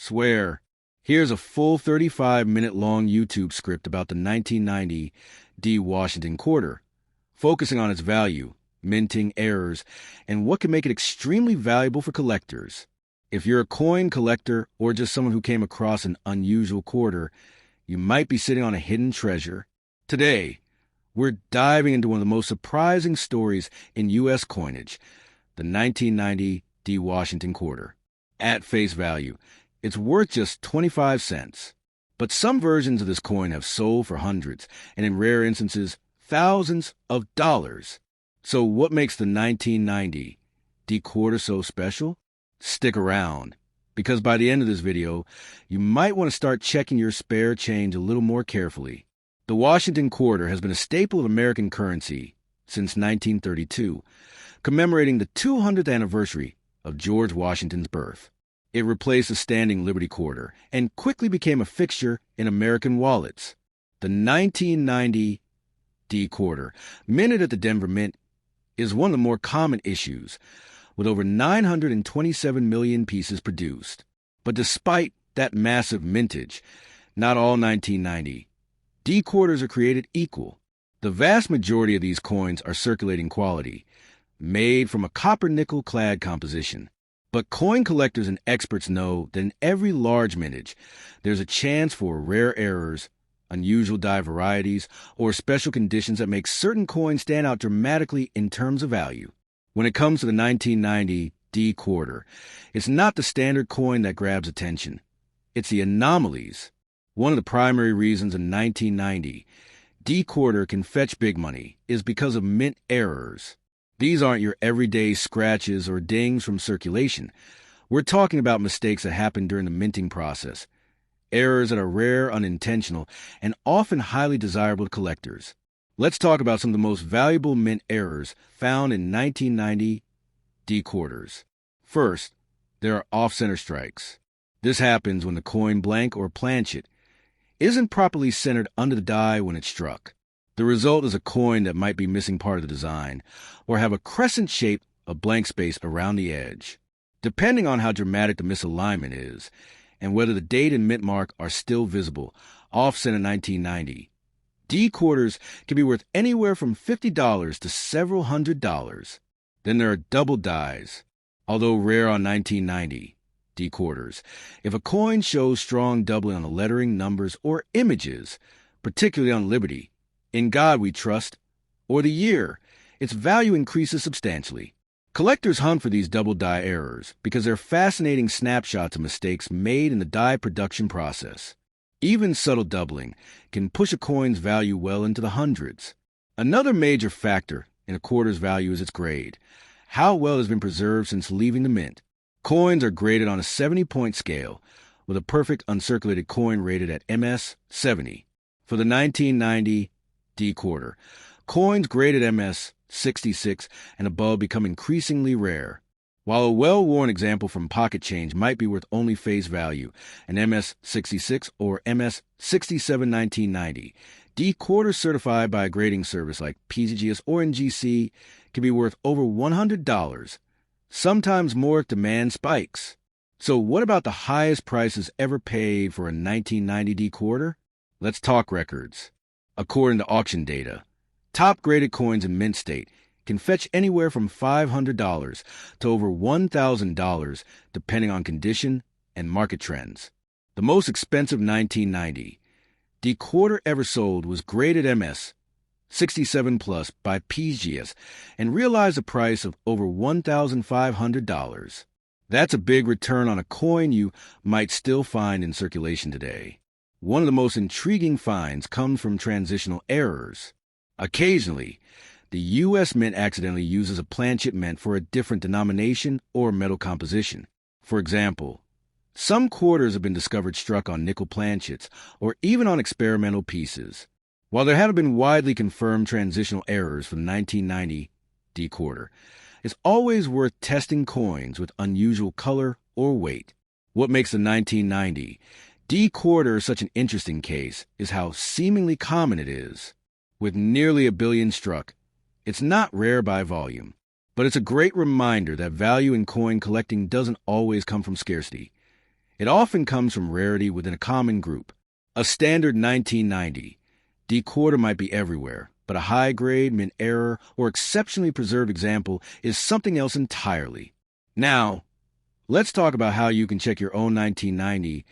Swear. Here's a full 35-minute long YouTube script about the 1990 D. Washington quarter, focusing on its value, minting errors, and what can make it extremely valuable for collectors. If you're a coin collector or just someone who came across an unusual quarter, you might be sitting on a hidden treasure. Today, we're diving into one of the most surprising stories in U.S. coinage, the 1990 D. Washington quarter. At face value, it's worth just 25 cents. But some versions of this coin have sold for hundreds, and in rare instances, thousands of dollars. So what makes the 1990 D quarter so special? Stick around, because by the end of this video, you might want to start checking your spare change a little more carefully. The Washington quarter has been a staple of American currency since 1932, commemorating the 200th anniversary of George Washington's birth. It replaced the standing Liberty quarter and quickly became a fixture in American wallets. The 1990 D quarter, minted at the Denver Mint, is one of the more common issues, with over 927 million pieces produced. But despite that massive mintage, not all 1990 D quarters are created equal. The vast majority of these coins are circulating quality, made from a copper-nickel clad composition. But coin collectors and experts know that in every large mintage, there's a chance for rare errors, unusual die varieties, or special conditions that make certain coins stand out dramatically in terms of value. When it comes to the 1990 D quarter, it's not the standard coin that grabs attention. It's the anomalies. One of the primary reasons a 1990 D quarter can fetch big money is because of mint errors. These aren't your everyday scratches or dings from circulation. We're talking about mistakes that happen during the minting process, errors that are rare, unintentional, and often highly desirable to collectors. Let's talk about some of the most valuable mint errors found in 1990 D quarters. First, there are off-center strikes. This happens when the coin blank or planchet isn't properly centered under the die when it's struck. The result is a coin that might be missing part of the design, or have a crescent shape of blank space around the edge. Depending on how dramatic the misalignment is, and whether the date and mint mark are still visible, off-center 1990 D quarters can be worth anywhere from $50 to several $100s. Then there are double dies. Although rare on 1990 D quarters, if a coin shows strong doubling on the lettering, numbers, or images, particularly on Liberty, In God We Trust, or the year, its value increases substantially. Collectors hunt for these double die errors because they're fascinating snapshots of mistakes made in the die production process. Even subtle doubling can push a coin's value well into the hundreds. Another major factor in a quarter's value is its grade, how well it has been preserved since leaving the mint. Coins are graded on a 70-point scale, with a perfect uncirculated coin rated at MS 70. For the 1990 D quarter, coins graded MS 66 and above become increasingly rare. While a well-worn example from pocket change might be worth only face value, an MS 66 or MS 67 1990 D quarter certified by a grading service like PGS or NGC can be worth over $100, sometimes more if demand spikes. So what about the highest prices ever paid for a 1990 D quarter? Let's talk records. According to auction data, top-graded coins in mint state can fetch anywhere from $500 to over $1,000 depending on condition and market trends. The most expensive 1990 D quarter ever sold was graded MS 67 plus by PGS and realized a price of over $1,500. That's a big return on a coin you might still find in circulation today. One of the most intriguing finds comes from transitional errors. Occasionally, the U.S. Mint accidentally uses a planchet meant for a different denomination or metal composition. For example, some quarters have been discovered struck on nickel planchets or even on experimental pieces. While there haven't been widely confirmed transitional errors for the 1990 D quarter, it's always worth testing coins with unusual color or weight. What makes the 1990 D quarter such an interesting case is how seemingly common it is. With nearly a billion struck, it's not rare by volume, but it's a great reminder that value in coin collecting doesn't always come from scarcity. It often comes from rarity within a common group. A standard 1990 D quarter might be everywhere, but a high-grade, mint error, or exceptionally preserved example is something else entirely. Now, let's talk about how you can check your own 1990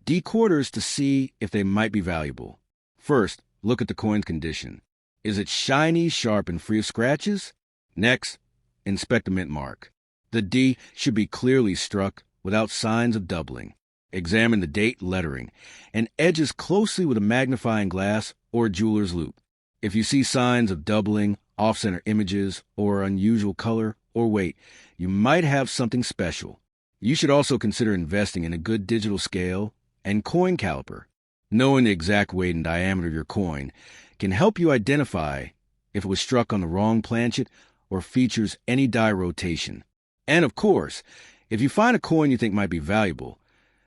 D quarters to see if they might be valuable. First, look at the coin's condition. Is it shiny, sharp, and free of scratches? Next, inspect the mint mark. The D should be clearly struck without signs of doubling. Examine the date lettering and edges closely with a magnifying glass or jeweler's loupe. If you see signs of doubling, off-center images, or unusual color or weight, you might have something special. You should also consider investing in a good digital scale and coin caliper. Knowing the exact weight and diameter of your coin can help you identify if it was struck on the wrong planchet or features any die rotation. And of course, if you find a coin you think might be valuable,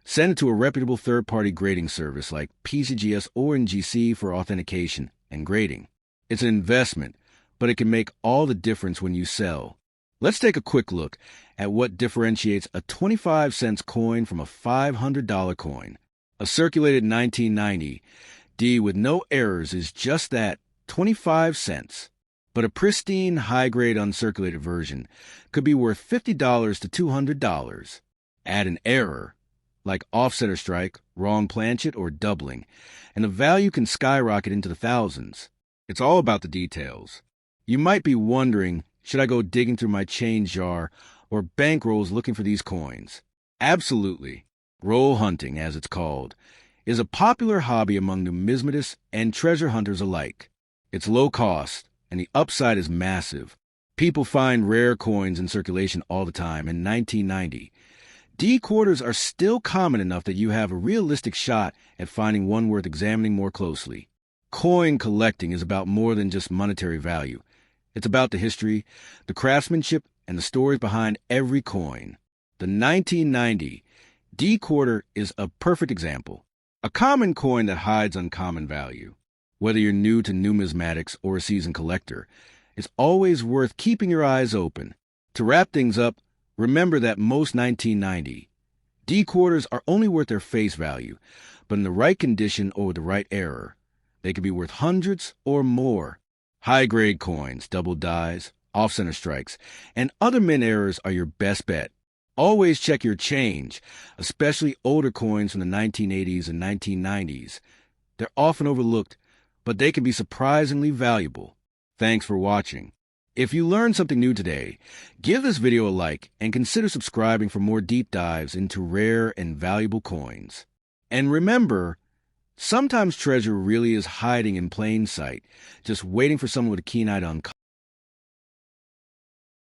send it to a reputable third-party grading service like PCGS or NGC for authentication and grading. It's an investment, but it can make all the difference when you sell. Let's take a quick look at what differentiates a 25-cent coin from a $500 coin. A circulated 1990 D with no errors is just that, 25 cents. But a pristine, high-grade uncirculated version could be worth $50 to $200. Add an error, like off-center strike, wrong planchet, or doubling, and the value can skyrocket into the thousands. It's all about the details. You might be wondering, should I go digging through my change jar or bankrolls looking for these coins? Absolutely. Roll hunting, as it's called, is a popular hobby among numismatists and treasure hunters alike. It's low cost, and the upside is massive. People find rare coins in circulation all the time. In 1990, D quarters are still common enough that you have a realistic shot at finding one worth examining more closely. Coin collecting is about more than just monetary value. It's about the history, the craftsmanship, and the stories behind every coin. The 1990 D quarter is a perfect example. A common coin that hides uncommon value. Whether you're new to numismatics or a seasoned collector, it's always worth keeping your eyes open. To wrap things up, remember that most 1990 D quarters are only worth their face value, but in the right condition or with the right error, they could be worth hundreds or more. High-grade coins, double dies, off-center strikes, and other mint errors are your best bet. Always check your change, especially older coins from the 1980s and 1990s. They're often overlooked, but they can be surprisingly valuable. Thanks for watching. If you learned something new today, give this video a like and consider subscribing for more deep dives into rare and valuable coins. And remember, sometimes treasure really is hiding in plain sight, just waiting for someone with a keen eye to uncover.